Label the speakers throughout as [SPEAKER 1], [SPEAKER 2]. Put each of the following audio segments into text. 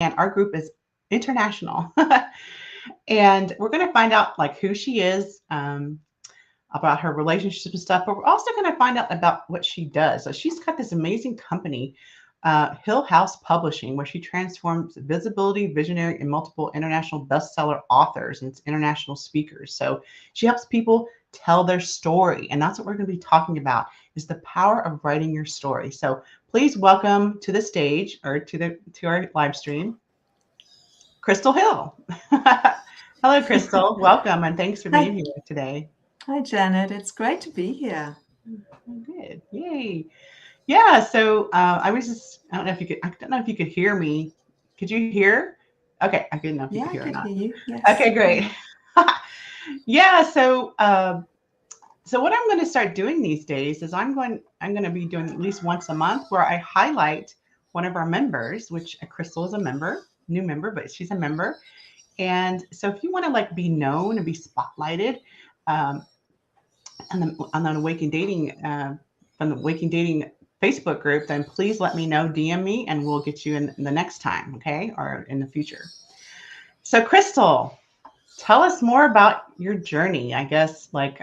[SPEAKER 1] and our group is international. And we're going to find out like who she is, about her relationship and stuff, but we're also going to find out about what she does. So she's got this amazing company, Hill House Publishing, where she transforms visibility, visionary, and multiple international bestseller authors and international speakers. So she helps people tell their story, and that's what we're going to be talking about: is the power of writing your story. So please welcome to the stage, or to our live stream, Crystal Hill. Hello, Crystal. Welcome, and thanks for being
[SPEAKER 2] Hi,
[SPEAKER 1] here today.
[SPEAKER 2] hi, Janet. It's great to be here.
[SPEAKER 1] Good. Yay. Yeah. So I was just, I don't know if you could, I don't know if you could hear me. Could you hear? Okay. I didn't know if you could
[SPEAKER 2] Yeah, I
[SPEAKER 1] hear or
[SPEAKER 2] could
[SPEAKER 1] not.
[SPEAKER 2] hear you. Yes.
[SPEAKER 1] Okay, great. Yeah. So what I'm going to start doing these days is I'm going to be doing at least once a month where I highlight one of our members, which Crystal is a member, new member, but she's a member. And so if you want to like be known and be spotlighted, um, on the Waking Dating, from the Waking Dating Facebook group, then please let me know, DM me, and we'll get you in the next time, okay, or in the future. So, Crystal, tell us more about your journey. I guess like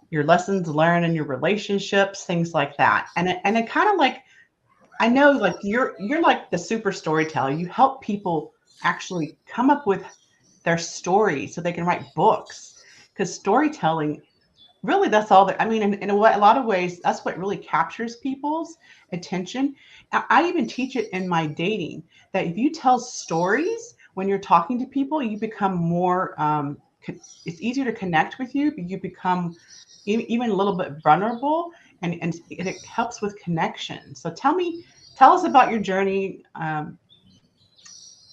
[SPEAKER 1] your lessons learned in your relationships, things like that, and it kind of like, I know like you're like the super storyteller. You help people actually come up with their story so they can write books, because storytelling, really, that's all that, I mean, in a way, a lot of ways, that's what really captures people's attention. I even teach it in my dating, that if you tell stories when you're talking to people, you become more, it's easier to connect with you, but you become even a little bit vulnerable, and it helps with connection. So tell us about your journey,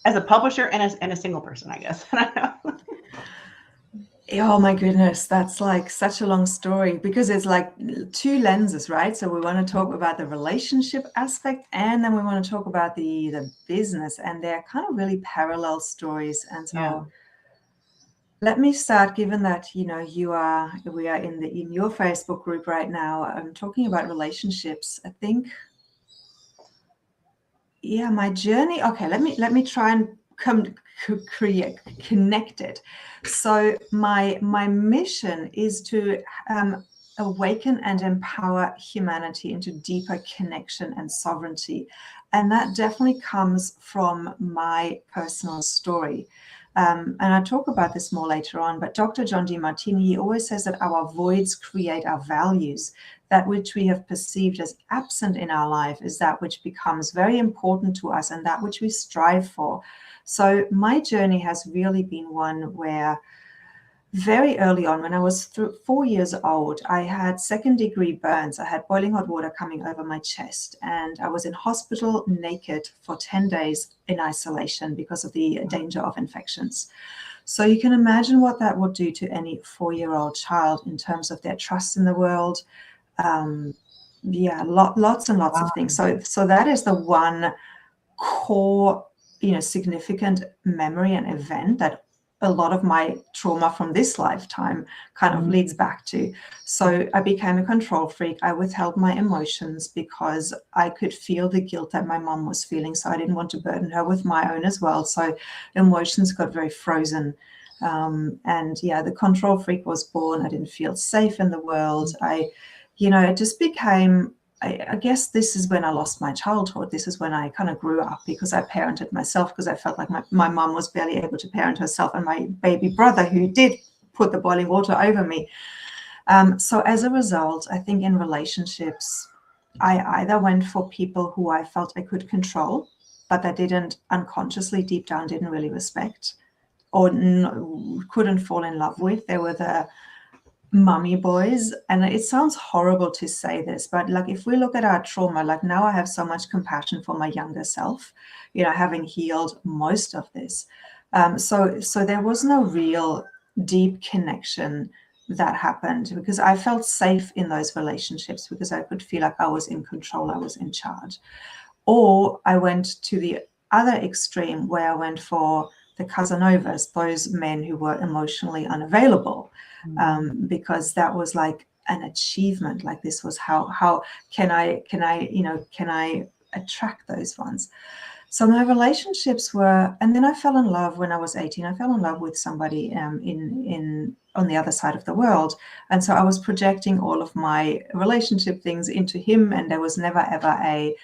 [SPEAKER 1] as a publisher and a single person, I guess.
[SPEAKER 2] Oh my goodness, that's like such a long story because it's like two lenses, right? So we want to talk about the relationship aspect, and then we want to talk about the business, and they're kind of really parallel stories. And
[SPEAKER 1] Yeah.
[SPEAKER 2] so let me start, given that we are in your Facebook group right now. I'm talking about relationships. I think, yeah, my journey. Okay, let me try and create connect it. So my mission is to awaken and empower humanity into deeper connection and sovereignty, and that definitely comes from my personal story. And I talk about this more later on, but Dr. John Demartini, he always says that our voids create our values. That which we have perceived as absent in our life is that which becomes very important to us and that which we strive for. So my journey has really been one where very early on, when I was 4 years old, I had second-degree burns. I had boiling hot water coming over my chest, and I was in hospital naked for 10 days in isolation because of the danger of infections. So you can imagine what that would do to any 4-year-old child in terms of their trust in the world. Yeah, lots and lots of
[SPEAKER 1] Wow.
[SPEAKER 2] things. So that is the one core, significant memory and event that a lot of my trauma from this lifetime kind of leads back to. So I became a control freak. I withheld my emotions because I could feel the guilt that my mom was feeling. So I didn't want to burden her with my own as well. So emotions got very frozen. And yeah, the control freak was born. I didn't feel safe in the world. It just became, I guess this is when I lost my childhood. This is when I kind of grew up because I parented myself, because I felt like my mom was barely able to parent herself, and my baby brother, who did put the boiling water over me. So as a result, I think in relationships, I either went for people who I felt I could control, but that didn't unconsciously, deep down, didn't really respect or couldn't fall in love with. They were the mummy boys, and it sounds horrible to say this, but like if we look at our trauma, like now I have so much compassion for my younger self, having healed most of this. So there was no real deep connection that happened because I felt safe in those relationships because I could feel like I was in control, I was in charge. Or I went to the other extreme where I went for the Casanovas, those men who were emotionally unavailable, because that was like an achievement. Like this was how can I attract those ones? So my relationships were, and then I fell in love when I was 18. I fell in love with somebody in on the other side of the world, and so I was projecting all of my relationship things into him, and there was never ever a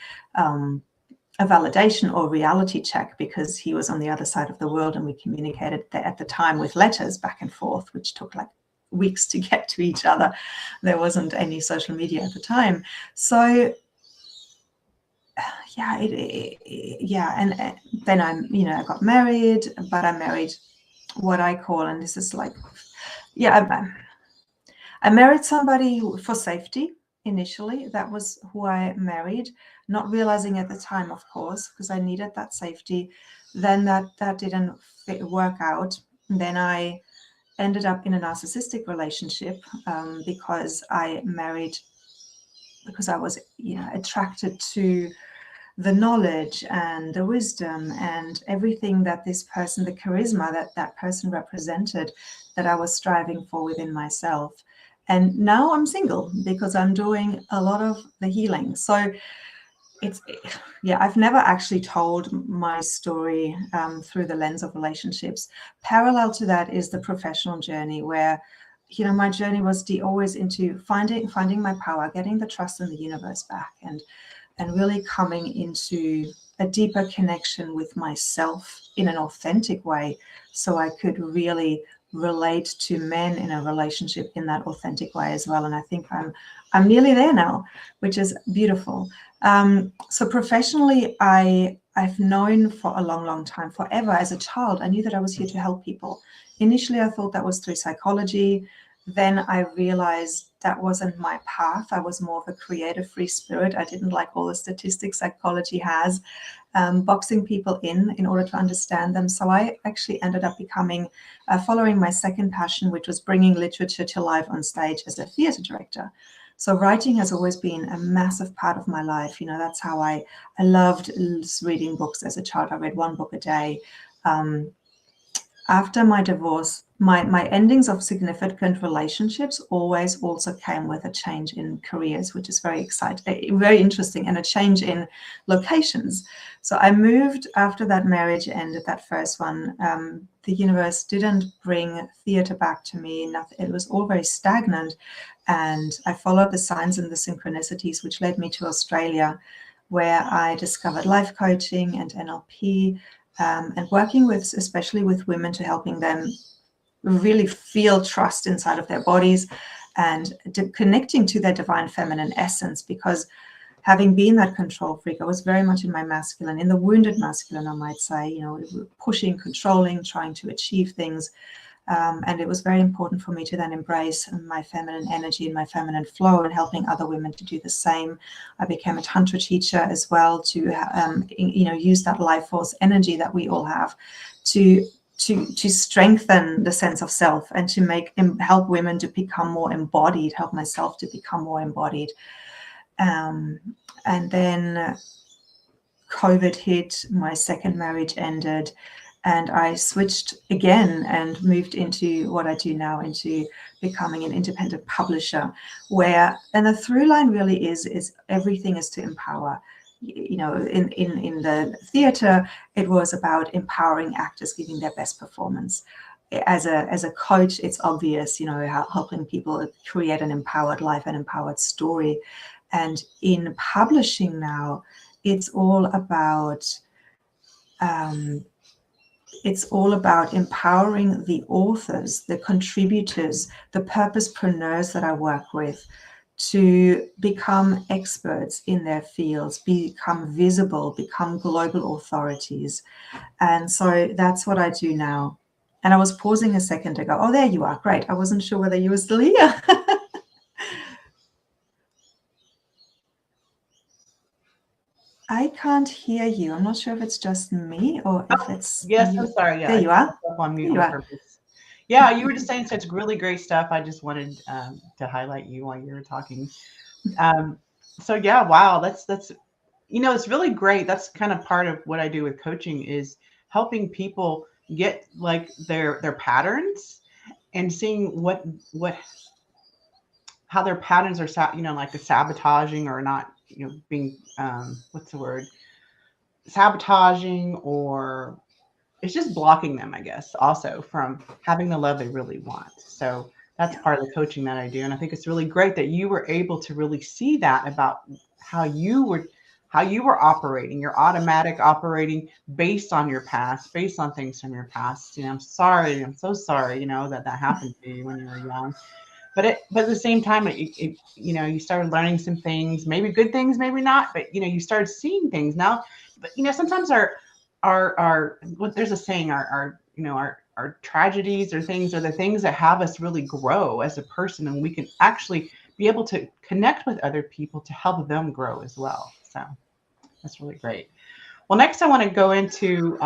[SPEAKER 2] validation or reality check because he was on the other side of the world, and we communicated at the time with letters back and forth, which took like weeks to get to each other. There wasn't any social media at the time, so yeah, and then I got married, but I married what I call, and this is like, I married somebody for safety initially. That was who I married, not realizing at the time, of course, because I needed that safety. Then that didn't work out. Then I ended up in a narcissistic relationship because I married because I was attracted to the knowledge and the wisdom and everything that this person, the charisma that person represented, that I was striving for within myself. And now I'm single because I'm doing a lot of the healing. So I've never actually told my story through the lens of relationships. Parallel to that is the professional journey, where my journey was always into finding my power, getting the trust in the universe back, and really coming into a deeper connection with myself in an authentic way, so I could really relate to men in a relationship in that authentic way as well. And I think I'm nearly there now, which is beautiful. So professionally, I've known for a long, long time, forever. As a child, I knew that I was here to help people. Initially, I thought that was through psychology. Then I realized that wasn't my path. I was more of a creative, free spirit. I didn't like all the statistics psychology has, boxing people in order to understand them. So I actually ended up following my second passion, which was bringing literature to life on stage as a theater director. So writing has always been a massive part of my life. That's how I loved reading books as a child. I read one book a day. After my divorce, my endings of significant relationships always also came with a change in careers, which is very exciting, very interesting, and a change in locations. So I moved after that marriage ended, that first one. The universe didn't bring theater back to me. Nothing, it was all very stagnant. And I followed the signs and the synchronicities, which led me to Australia, where I discovered life coaching and NLP. And working especially with women, to helping them really feel trust inside of their bodies and connecting to their divine feminine essence. Because having been that control freak, I was very much in my masculine, in the wounded masculine, I might say, pushing, controlling, trying to achieve things. And it was very important for me to then embrace my feminine energy and my feminine flow, and helping other women to do the same. I became a Tantra teacher as well, to use that life force energy that we all have to strengthen the sense of self, and to help women to become more embodied, help myself to become more embodied. And then COVID hit, my second marriage ended, and I switched again and moved into what I do now, into becoming an independent publisher, and the through line really is everything is to empower. In the theater, it was about empowering actors, giving their best performance. As a coach, it's obvious, helping people create an empowered life, an empowered story. And in publishing now, it's all about empowering the authors, the contributors, the purposepreneurs that I work with, to become experts in their fields, become visible, become global authorities. And so that's what I do now. And I was pausing a second ago. Oh, there you are. Great. I wasn't sure whether you were still here. I can't hear you. I'm not sure if it's just me or if it's...
[SPEAKER 1] Yes, I'm sorry. Yeah,
[SPEAKER 2] there you are.
[SPEAKER 1] On mute on purpose. Yeah, you were just saying such really great stuff. I just wanted to highlight you while you were talking. So yeah, wow, that's it's really great. That's kind of part of what I do with coaching, is helping people get like their patterns, and seeing how their patterns are like the sabotaging or not, being what's the word? sabotaging, or it's just blocking them, I guess, also from having the love they really want. So that's
[SPEAKER 2] Yeah.
[SPEAKER 1] part of the coaching that I do. And I think it's really great that you were able to really see that about how you were operating, your automatic operating based on your past, based on things from your past. I'm sorry, I'm so sorry, that happened to you when you were young. But at the same time, you started learning some things, maybe good things, maybe not, but you started seeing things now. But sometimes our what there's a saying, our tragedies or things are the things that have us really grow as a person, and we can actually be able to connect with other people to help them grow as well. So that's really great. Well, next I want to go into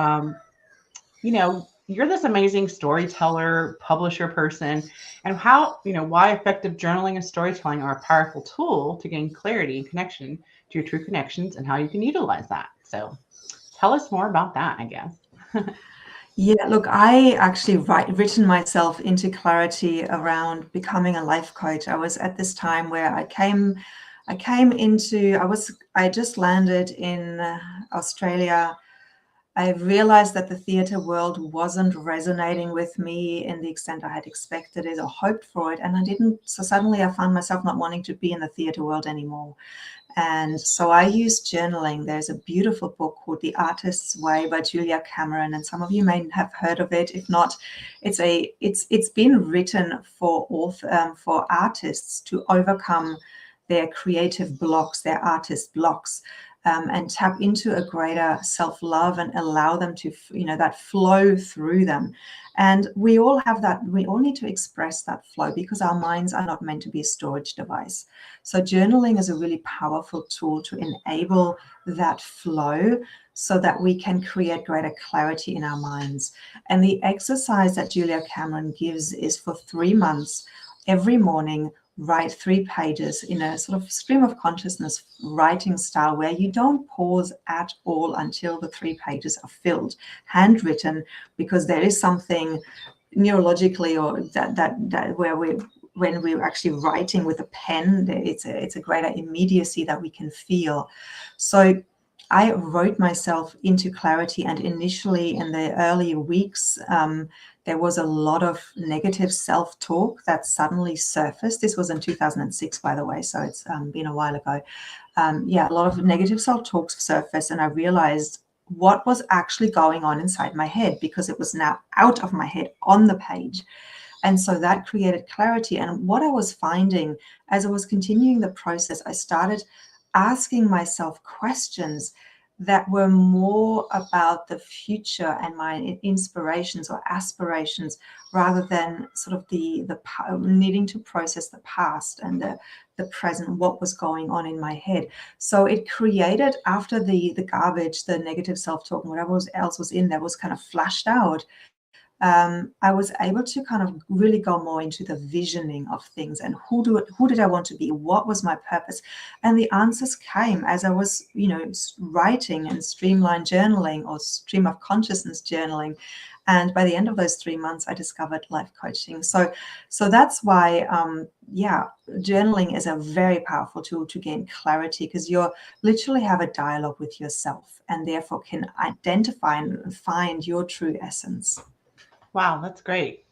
[SPEAKER 1] you're this amazing storyteller, publisher person, and how, why effective journaling and storytelling are a powerful tool to gain clarity and connection to your true connections, and how you can utilize that. So tell us more about that, I guess.
[SPEAKER 2] Yeah, look, I actually written myself into clarity around becoming a life coach. I was at this time where I just landed in Australia. I realized that the theatre world wasn't resonating with me in the extent I had expected it or hoped for it. And I didn't. So suddenly I found myself not wanting to be in the theatre world anymore. And so I used journaling. There's a beautiful book called The Artist's Way by Julia Cameron, and some of you may have heard of it. If not, it's been written for artists to overcome their creative blocks, their artist blocks, and tap into a greater self-love and allow them to, that flow through them. And we all have that. We all need to express that flow because our minds are not meant to be a storage device. So journaling is a really powerful tool to enable that flow so that we can create greater clarity in our minds. And the exercise that Julia Cameron gives is for 3 months, every morning, write 3 pages in a sort of stream of consciousness writing style where you don't pause at all until the 3 pages are filled, handwritten, because there is something neurologically or that where when we're actually writing with a pen, it's a greater immediacy that we can feel. So I wrote myself into clarity, and initially in the early weeks, there was a lot of negative self-talk that suddenly surfaced. This was in 2006, by the way, so it's been a while ago. A lot of negative self-talk surfaced, and I realized what was actually going on inside my head because it was now out of my head on the page. And so that created clarity. And what I was finding as I was continuing the process, I started asking myself questions that were more about the future and my inspirations or aspirations rather than sort of the needing to process the past and the present, what was going on in my head. So it created, after the garbage, the negative self-talk and whatever else was in there was kind of flashed out, I was able to kind of really go more into the visioning of things and who did I want to be? What was my purpose? And the answers came as I was, writing and streamline journaling or stream of consciousness journaling. And by the end of those 3 months, I discovered life coaching. So that's why, journaling is a very powerful tool to gain clarity because you literally have a dialogue with yourself and therefore can identify and find your true essence.
[SPEAKER 1] Wow, that's great.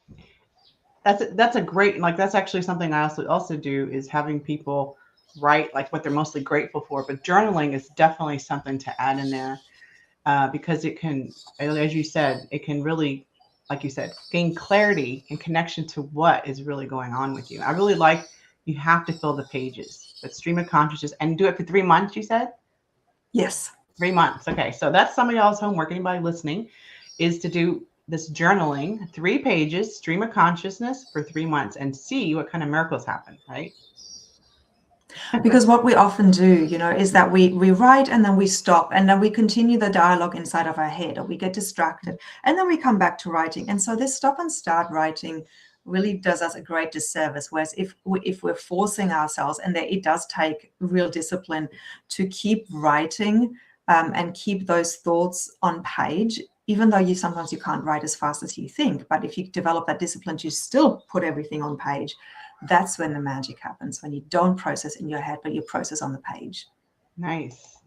[SPEAKER 1] That's a great, like, that's actually something I also do, is having people write like what they're mostly grateful for. But journaling is definitely something to add in there, because it can, as you said, it can really, like you said, gain clarity and connection to what is really going on with you. I really like, you have to fill the pages, but stream of consciousness, and do it for 3 months, you said?
[SPEAKER 2] Yes.
[SPEAKER 1] 3 months. Okay. So that's some of y'all's homework. Anybody listening, is to do this journaling, 3 pages, stream of consciousness for 3 months, and see what kind of miracles happen, right?
[SPEAKER 2] Because what we often do, is that we write and then we stop and then we continue the dialogue inside of our head, or we get distracted and then we come back to writing. And so this stop and start writing really does us a great disservice. Whereas if we're forcing ourselves, and it does take real discipline to keep writing and keep those thoughts on page, even though sometimes you can't write as fast as you think, but if you develop that discipline to still put everything on page, that's when the magic happens, when you don't process in your head, but you process on the page.
[SPEAKER 1] Nice.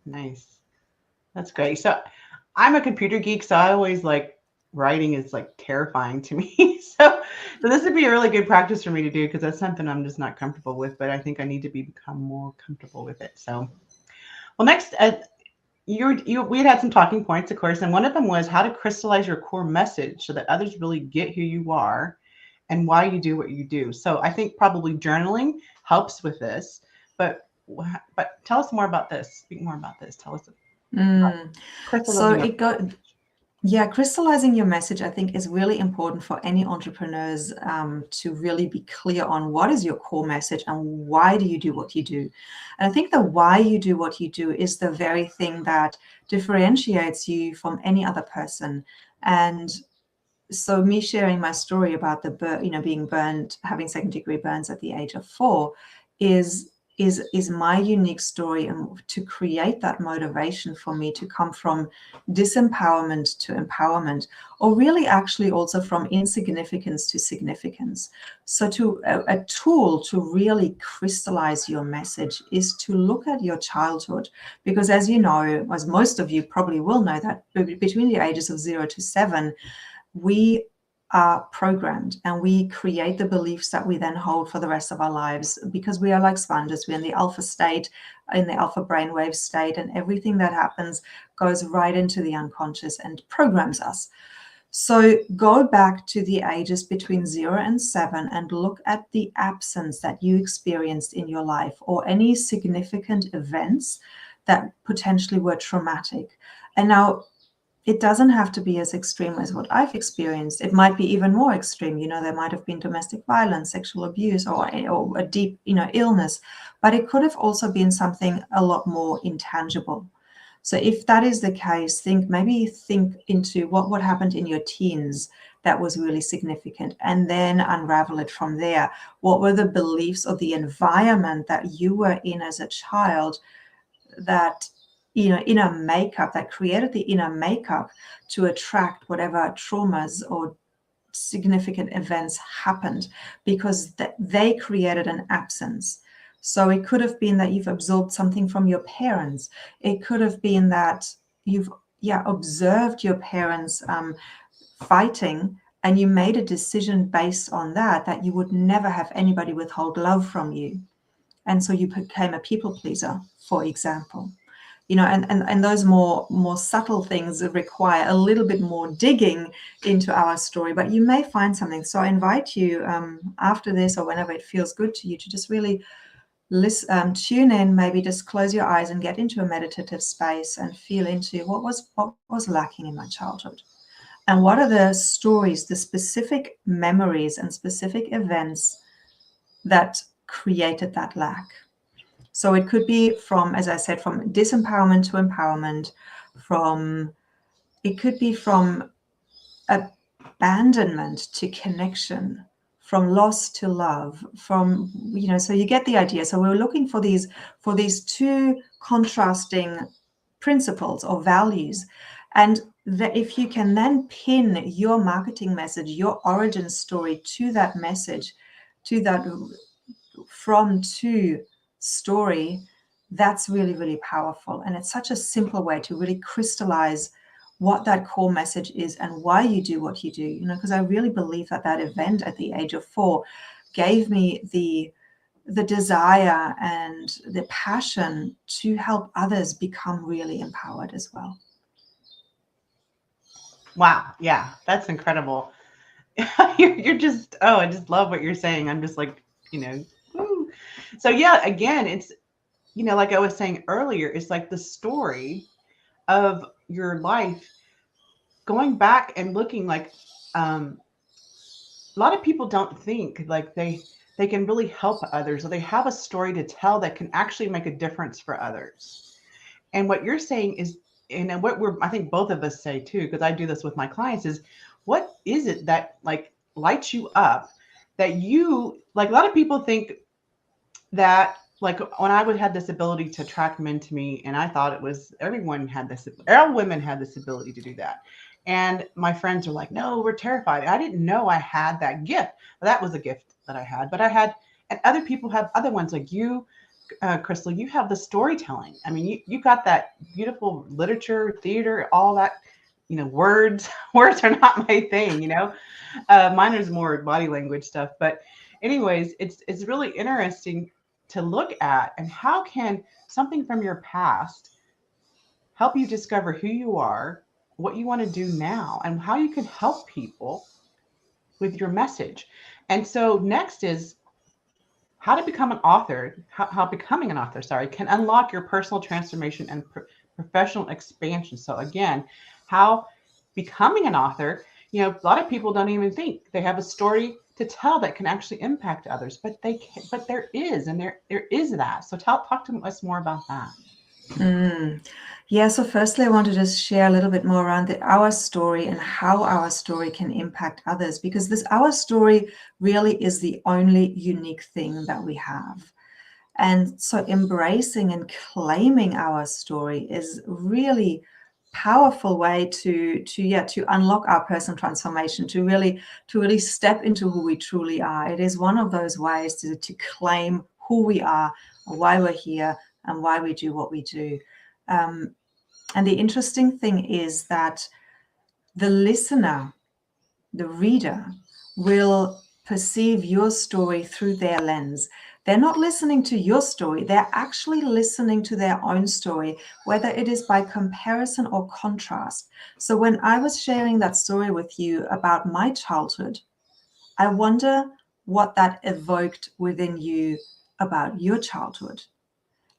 [SPEAKER 1] That's great. So I'm a computer geek, so I always like writing is like terrifying to me. So this would be a really good practice for me to do because that's something I'm just not comfortable with, but I think I need to become more comfortable with it. So, well, next, we had some talking points, of course, and one of them was how to crystallize your core message so that others really get who you are and why you do what you do. So I think probably journaling helps with this, but tell us more about this. Speak more about this. Tell us
[SPEAKER 2] Mm. So
[SPEAKER 1] crystallizing.
[SPEAKER 2] yeah, crystallizing your message, I think, is really important for any entrepreneurs to really be clear on what is your core message and why do you do what you do. And I think the why you do what you do is the very thing that differentiates you from any other person. And so me sharing my story about being burned, having second degree burns at the age of 4 is my unique story, and to create that motivation for me to come from disempowerment to empowerment, or really actually also from insignificance to significance. So a tool to really crystallize your message is to look at your childhood, because as you know, as most of you probably will know, that between the ages of 0 to 7, we are programmed and we create the beliefs that we then hold for the rest of our lives, because we are like sponges. We're in the alpha state, in the alpha brainwave state, and everything that happens goes right into the unconscious and programs us. So go back to the ages between 0 and 7 and look at the absence that you experienced in your life, or any significant events that potentially were traumatic. And now, it doesn't have to be as extreme as what I've experienced. It might be even more extreme. There might have been domestic violence, sexual abuse, or a deep, illness, but it could have also been something a lot more intangible. So if that is the case, think into what happened in your teens that was really significant, and then unravel it from there. What were the beliefs or the environment that you were in as a child that inner makeup that created the inner makeup to attract whatever traumas or significant events happened, because they created an absence. So it could have been that you've absorbed something from your parents. It could have been that you've observed your parents fighting, and you made a decision based on that you would never have anybody withhold love from you, and so you became a people pleaser, for example. And those more subtle things require a little bit more digging into our story, but you may find something. So I invite you after this, or whenever it feels good to you, to just really tune in, maybe just close your eyes and get into a meditative space and feel into what was lacking in my childhood, and what are the stories, the specific memories and specific events that created that lack. So it could be from, as I said, from disempowerment to empowerment, it could be from abandonment to connection, from loss to love, so you get the idea. So we're looking for these two contrasting principles or values. And that if you can then pin your marketing message, your origin story to that message, to that from to story, that's really, really powerful. And it's such a simple way to really crystallize what that core message is and why you do what you do, because I really believe that event at the age of 4 gave me the desire and the passion to help others become really empowered as well.
[SPEAKER 1] Wow. Yeah, that's incredible. You're just, oh, I just love what you're saying. I'm just like, woo. So yeah, again, it's, like I was saying earlier, it's like the story of your life, going back and looking like, a lot of people don't think like they can really help others, or they have a story to tell that can actually make a difference for others. And what you're saying is, and what I think both of us say too, because I do this with my clients, is what is it that like lights you up, that you like? A lot of people think that like when I would have this ability to attract men to me, and I thought it was everyone had this, all women had this ability to do that. And my friends are like, no, we're terrified. I didn't know I had that gift. That was a gift that I had, but I had, and other people have other ones like you. Crystal, you have the storytelling. I mean, you got that beautiful literature, theater, all that. Words. Words are not my thing. Mine is more body language stuff. But, anyways, it's really interesting to look at, and how can something from your past help you discover who you are, what you want to do now, and how you can help people with your message. And so next is how to become an author, how becoming an author, can unlock your personal transformation and professional expansion. So again, how becoming an author, a lot of people don't even think they have a story to tell that can actually impact others, but there is that. So talk to us more about that.
[SPEAKER 2] Yeah, so firstly, I want to just share a little bit more around our story and how our story can impact others, because our story really is the only unique thing that we have. And so embracing and claiming our story is really powerful way to unlock our personal transformation, to really step into who we truly are. It is one of those ways to claim who we are, why we're here, and why we do what we do. And the interesting thing is that the listener, the reader, will perceive your story through their lens. They're not listening to your story. They're actually listening to their own story, whether it is by comparison or contrast. So when I was sharing that story with you about my childhood, I wonder what that evoked within you about your childhood.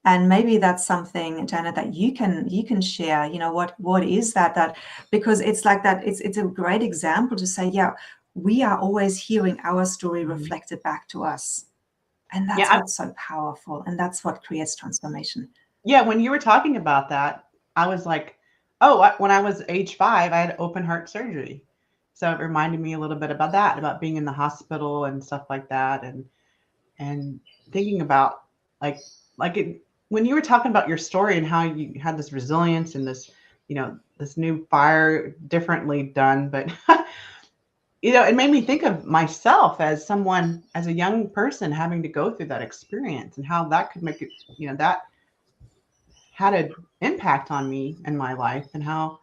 [SPEAKER 2] And maybe that's something, Janet, that you can share. What is that because it's like that. It's a great example to say, yeah, we are always hearing our story reflected back to us, and that's what's so powerful, and that's what creates transformation.
[SPEAKER 1] Yeah, when you were talking about that, I was like, oh, when I was age 5, I had open heart surgery, so it reminded me a little bit about that, about being in the hospital and stuff like that, and thinking about when you were talking about your story and how you had this resilience and this, this new fire differently done. But, it made me think of myself as a young person having to go through that experience, and how that could make it, that had an impact on me and my life, and how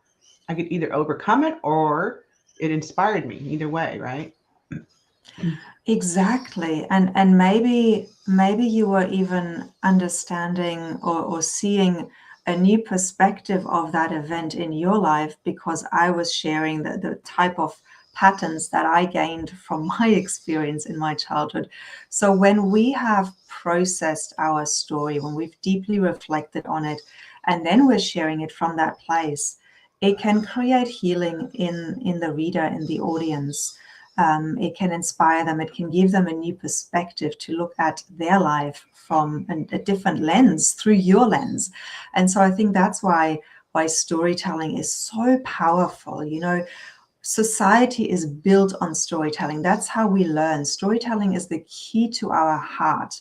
[SPEAKER 1] I could either overcome it or it inspired me, either way. Right.
[SPEAKER 2] Exactly. And maybe you were even understanding or seeing a new perspective of that event in your life, because I was sharing the type of patterns that I gained from my experience in my childhood. So when we have processed our story, when we've deeply reflected on it, and then we're sharing it from that place, it can create healing in the reader, in the audience. It can inspire them. It can give them a new perspective to look at their life from a different lens, through your lens. And so I think that's why storytelling is so powerful. Society is built on storytelling. That's how we learn. Storytelling is the key to our heart.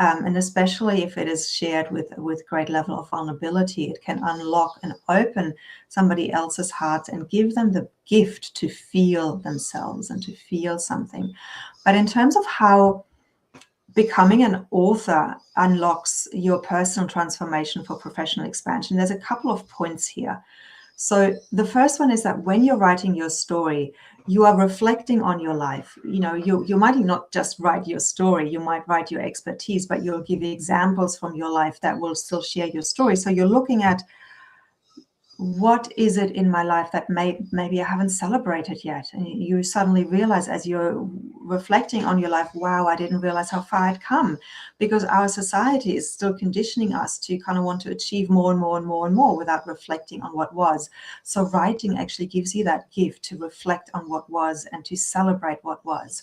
[SPEAKER 2] And especially if it is shared with great level of vulnerability, it can unlock and open somebody else's heart and give them the gift to feel themselves and to feel something. But in terms of how becoming an author unlocks your personal transformation for professional expansion, there's a couple of points here. So the first one is that when you're writing your story, you are reflecting on your life. You might not just write your story, you might write your expertise, but you'll give examples from your life that will still share your story. So you're looking at, what is it in my life that maybe I haven't celebrated yet? And you suddenly realize, as you're reflecting on your life, wow, I didn't realize how far I'd come, because our society is still conditioning us to kind of want to achieve more and more and more and more without reflecting on what was. So writing actually gives you that gift to reflect on what was and to celebrate what was.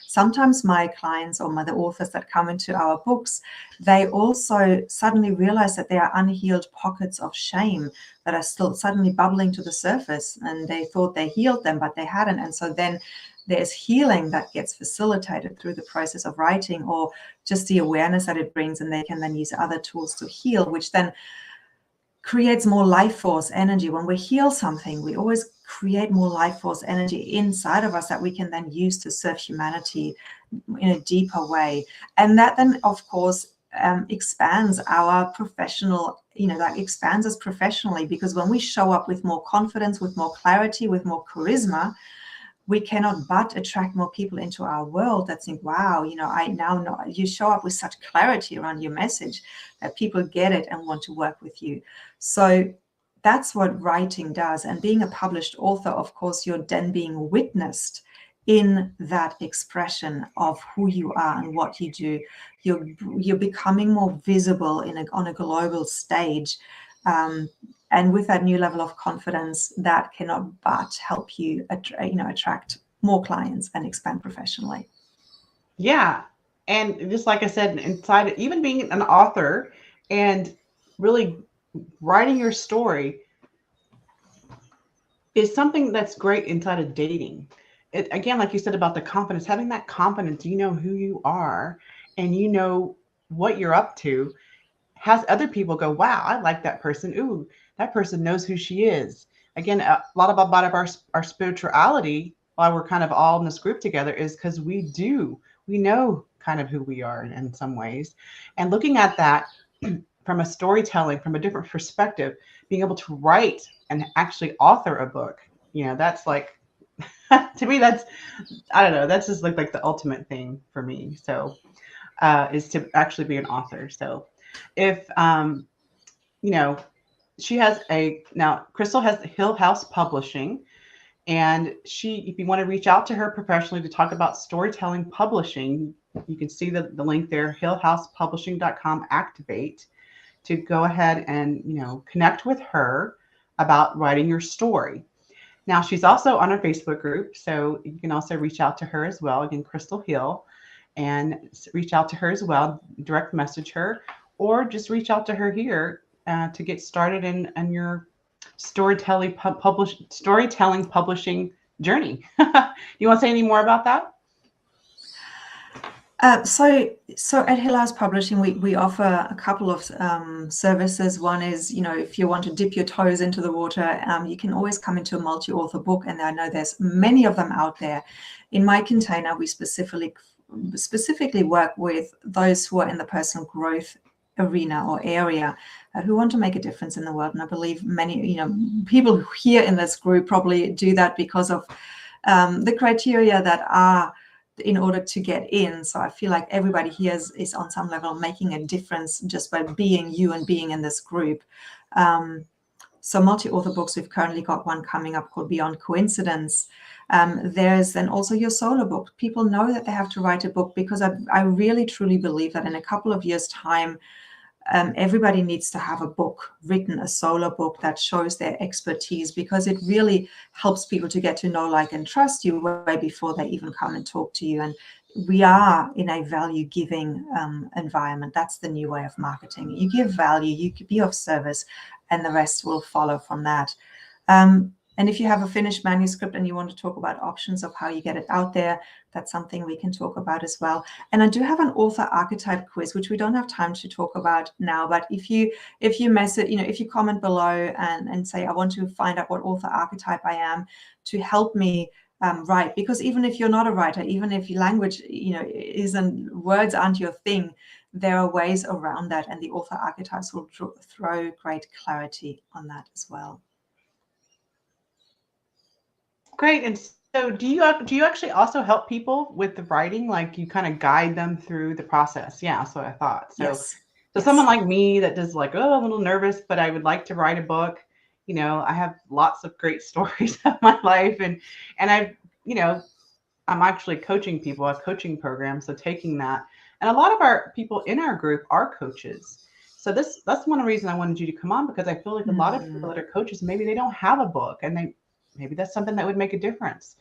[SPEAKER 2] Sometimes my clients or the authors that come into our books, they also suddenly realize that there are unhealed pockets of shame that are still suddenly bubbling to the surface, and they thought they healed them, but they hadn't. And so then there's healing that gets facilitated through the process of writing, or just the awareness that it brings, and they can then use other tools to heal, which then creates more life force energy. When we heal something, we always create more life force energy inside of us that we can then use to serve humanity in a deeper way. And that then, of course, expands our professional, that expands us professionally, because when we show up with more confidence, with more clarity, with more charisma, we cannot but attract more people into our world that think, wow, I now know you show up with such clarity around your message that people get it and want to work with you. So that's what writing does. And being a published author, of course, you're then being witnessed in that expression of who you are and what you do. You're becoming more visible on a global stage. And with that new level of confidence, that cannot but help you, attract more clients and expand professionally.
[SPEAKER 1] Yeah. And just like I said, inside, even being an author and really writing your story is something that's great inside of dating. Again, like you said about the confidence, having that confidence, you know who you are and you know what you're up to, has other people go, wow, I like that person. Ooh, that person knows who she is. Again, a lot of our spirituality, while we're kind of all in this group together, is because we know kind of who we are in some ways. And looking at that from a storytelling, from a different perspective, being able to write and actually author a book, that's like, to me, that's, I don't know, that's just like the ultimate thing for me. So, is to actually be an author. So if, she has now Crystal has Hill House Publishing, and if you want to reach out to her professionally to talk about storytelling publishing, you can see the link there, hillhousepublishing.com, activate, to go ahead and, connect with her about writing your story. Now, she's also on our Facebook group, so you can also reach out to her as well. Again, Crystal Hill, and reach out to her as well, direct message her, or just reach out to her here to get started in your storytelling publishing journey. You want to say any more about that?
[SPEAKER 2] So at Hill House Publishing, we offer a couple of services. One is, if you want to dip your toes into the water, you can always come into a multi-author book, and I know there's many of them out there. In my container, we specifically work with those who are in the personal growth arena or area, who want to make a difference in the world. And I believe many, people here in this group probably do that because of the criteria that are in order to get in. So I feel like everybody here is on some level making a difference just by being you and being in this group. So multi-author books, we've currently got one coming up called Beyond Coincidence. There's then also your solo book. People know that they have to write a book, because I really truly believe that in a couple of years' time, everybody needs to have a book written, a solo book that shows their expertise, because it really helps people to get to know, like, and trust you way before they even come and talk to you. And we are in a value-giving environment. That's the new way of marketing. You give value, you could be of service, and the rest will follow from that. And if you have a finished manuscript and you want to talk about options of how you get it out there, that's something we can talk about as well. And I do have an author archetype quiz, which we don't have time to talk about now. But if you message, if you comment below and say, I want to find out what author archetype I am, to help me write, because even if you're not a writer, even if language, words aren't your thing, there are ways around that, and the author archetypes will throw great clarity on that as well.
[SPEAKER 1] Great. And so do you actually also help people with the writing? Like, you kind of guide them through the process? Yeah, that's what I thought. So,
[SPEAKER 2] yes.
[SPEAKER 1] So someone like me that does like, oh, I'm a little nervous, but I would like to write a book. I have lots of great stories of my life, and I've, I'm actually coaching people, a coaching program. So taking that, and a lot of our people in our group are coaches. So that's one reason I wanted you to come on, because I feel like a lot of people that are coaches, maybe they don't have a book, and maybe that's something that would make a difference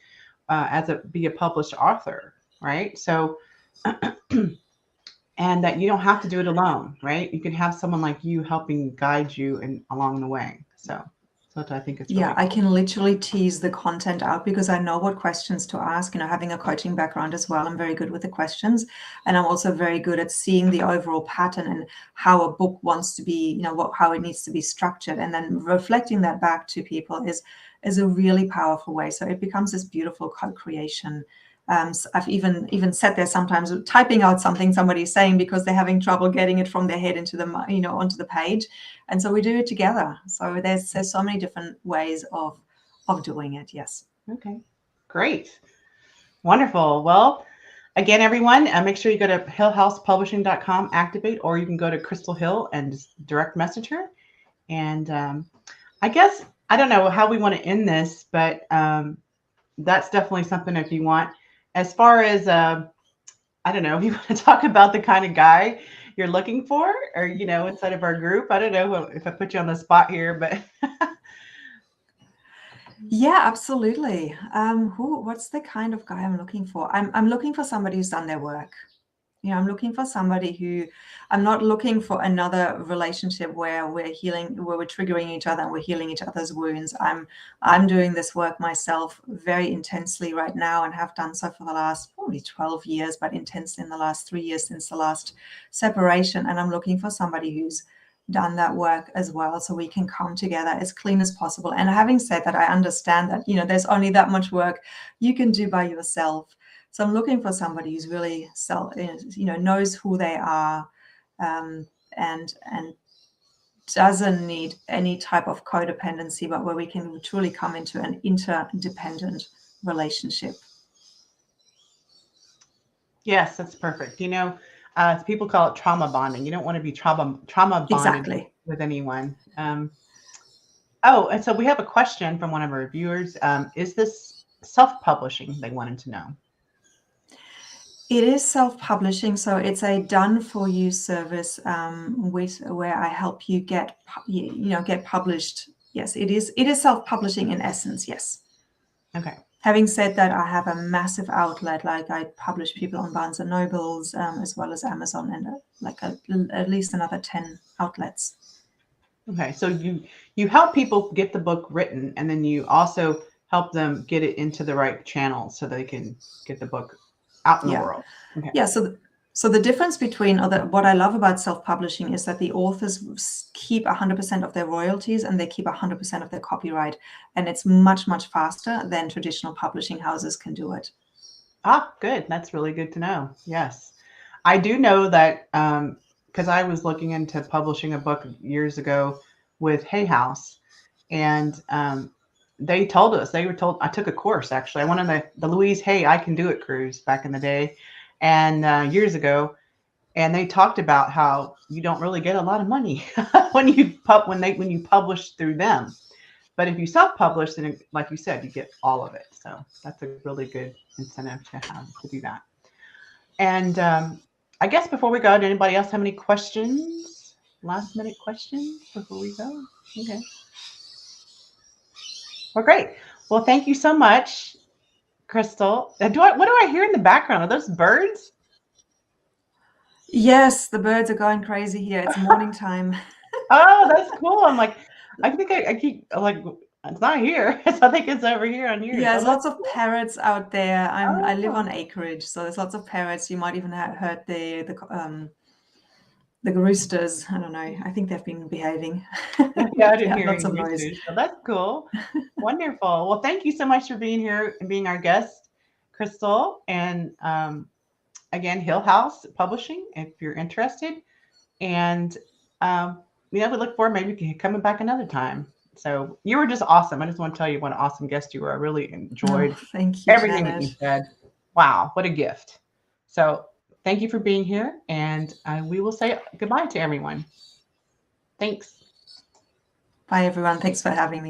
[SPEAKER 1] be a published author, right? So, and that you don't have to do it alone, right? You can have someone like you helping guide you along the way. So I think it's really cool.
[SPEAKER 2] I can literally tease the content out, because I know what questions to ask. Having a coaching background as well, I'm very good with the questions, and I'm also very good at seeing the overall pattern and how a book wants to be, how it needs to be structured, and then reflecting that back to people is a really powerful way. So it becomes this beautiful co-creation I've even sat there sometimes typing out something somebody's saying because they're having trouble getting it from their head into the onto the page, and so we do it together. So there's so many different ways of doing it. Yes.
[SPEAKER 1] Okay, great, wonderful. Well, again, everyone, make sure you go to hillhousepublishing.com, activate, or you can go to Crystal Hill and just direct message her. And I guess I don't know how we want to end this, but that's definitely something if you want. As far as I don't know, if you want to talk about the kind of guy you're looking for, or inside of our group. I don't know if I put you on the spot here, but
[SPEAKER 2] yeah, absolutely. What's the kind of guy I'm looking for? I'm looking for somebody who's done their work. I'm looking for somebody who, I'm not looking for another relationship where we're triggering each other and we're healing each other's wounds. I'm doing this work myself very intensely right now and have done so for the last probably 12 years, but intensely in the last 3 years since the last separation. And I'm looking for somebody who's done that work as well, so we can come together as clean as possible. And having said that, I understand that, there's only that much work you can do by yourself. So I'm looking for somebody who's really knows who they are, and doesn't need any type of codependency, but where we can truly come into an interdependent relationship.
[SPEAKER 1] Yes, that's perfect. People call it trauma bonding. You don't want to be trauma bonded
[SPEAKER 2] Exactly.
[SPEAKER 1] with anyone. And so we have a question from one of our viewers. Is this self-publishing? They wanted to know.
[SPEAKER 2] It is self-publishing, so it's a done-for-you service where I help you get published. Yes, it is self-publishing in essence. Yes.
[SPEAKER 1] Okay.
[SPEAKER 2] Having said that, I have a massive outlet. Like I publish people on Barnes and Nobles, as well as Amazon, and at least another 10 outlets.
[SPEAKER 1] Okay, so you help people get the book written, and then you also help them get it into the right channel so they can get the book out in the world. Okay.
[SPEAKER 2] Yeah. So the difference between, what I love about self-publishing is that the authors keep 100% of their royalties and they keep 100% of their copyright, and it's much, much faster than traditional publishing houses can do it.
[SPEAKER 1] Ah, good. That's really good to know. Yes, I do know that because I was looking into publishing a book years ago with Hay House, and they told us, I took a course actually. I went on the Louise Hay I Can Do It cruise back in the day, and years ago, and they talked about how you don't really get a lot of money when you publish through them, but if you self-publish, then like you said, you get all of it. So that's a really good incentive to have to do that. And I guess before we go, did anybody else have any questions? Last minute questions before we go? Okay. Well, great. Well, thank you so much, Crystal. What do I hear in the background? Are those birds?
[SPEAKER 2] Yes, the birds are going crazy here. It's morning time.
[SPEAKER 1] Oh, that's cool. I'm like, I think I keep like, it's not here. So I think it's over here on yours.
[SPEAKER 2] Yeah, there's lots of parrots out there. I live on
[SPEAKER 1] Oh.
[SPEAKER 2] acreage, so there's lots of parrots. You might even have heard the roosters. I don't know. I think they've been behaving.
[SPEAKER 1] Yeah, I didn't hear
[SPEAKER 2] lots
[SPEAKER 1] any
[SPEAKER 2] of noise.
[SPEAKER 1] roosters. So that's cool. Wonderful. Well, thank you so much for being here and being our guest, Crystal. And again, Hill House Publishing, if you're interested. And we look forward maybe coming back another time. So you were just awesome. I just want to tell you what an awesome guest you were. I really enjoyed
[SPEAKER 2] thank you,
[SPEAKER 1] everything
[SPEAKER 2] Janet.
[SPEAKER 1] that you said. Wow, what a gift. So thank you for being here, and we will say goodbye to everyone. Thanks.
[SPEAKER 2] Bye, everyone. Thanks for having me.